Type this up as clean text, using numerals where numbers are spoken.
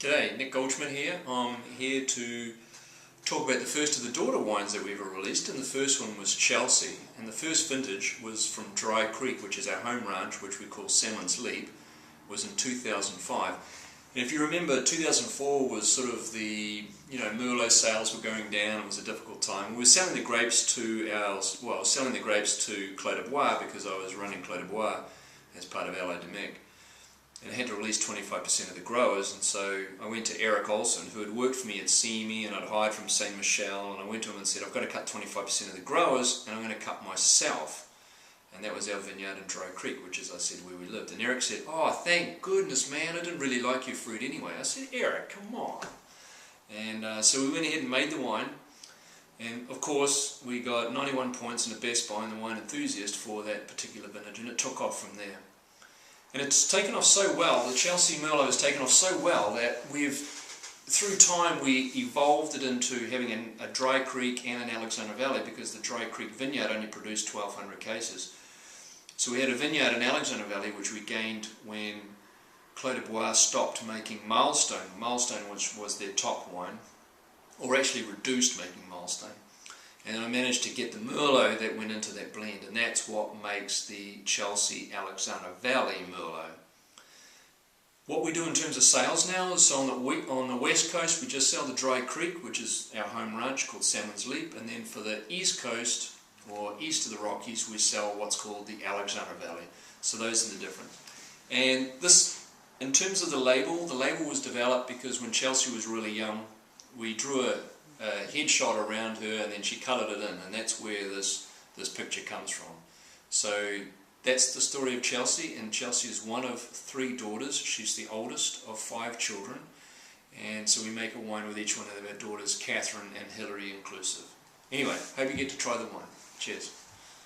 G'day, Nick Goldschmidt here. I'm here to talk about the first of the daughter wines that we ever released, and the first one was Chelsea, and the first vintage was from Dry Creek, which is our home ranch, which we call Salmon's Leap, was in 2005. And if you remember, 2004 was sort of the, Merlot sales were going down. It was a difficult time. We were selling the grapes to selling the grapes to Clos de Bois because I was running Clos de Bois as part of Allied de Mec. And I had to release 25% of the growers, and so I went to Eric Olson, who had worked for me at CME, and I'd hired from Saint Michel, and I went to him and said, I've got to cut 25% of the growers, and I'm going to cut myself. And that was our vineyard in Dry Creek, which is, I said, where we lived. And Eric said, oh, thank goodness, man, I didn't really like your fruit anyway. I said, Eric, come on. And so we went ahead and made the wine, and of course we got 91 points in the Best Buy and the Wine Enthusiast for that particular vintage, and it took off from there. And it's taken off so well, the Chelsea Merlot has taken off so well that through time we evolved it into having a Dry Creek and an Alexander Valley, because the Dry Creek vineyard only produced 1,200 cases. So we had a vineyard in Alexander Valley which we gained when Clos de Bois stopped making Milestone. Milestone was their top wine, or actually reduced making Milestone. And I managed to get the Merlot that went into that blend, and that's what makes the Chelsea Alexander Valley Merlot. What we do in terms of sales now is on the west coast we just sell the Dry Creek, which is our home ranch called Salmon's Leap, and then for the east coast or east of the Rockies we sell what's called the Alexander Valley. So those are the different. And this, in terms of the label was developed because when Chelsea was really young, we drew a headshot around her and then she coloured it in, and that's where this picture comes from. So that's the story of Chelsea, and Chelsea is one of 3 daughters. She's the oldest of 5 children, and so we make a wine with each one of our daughters, Catherine and Hilary inclusive. Anyway, hope you get to try the wine. Cheers.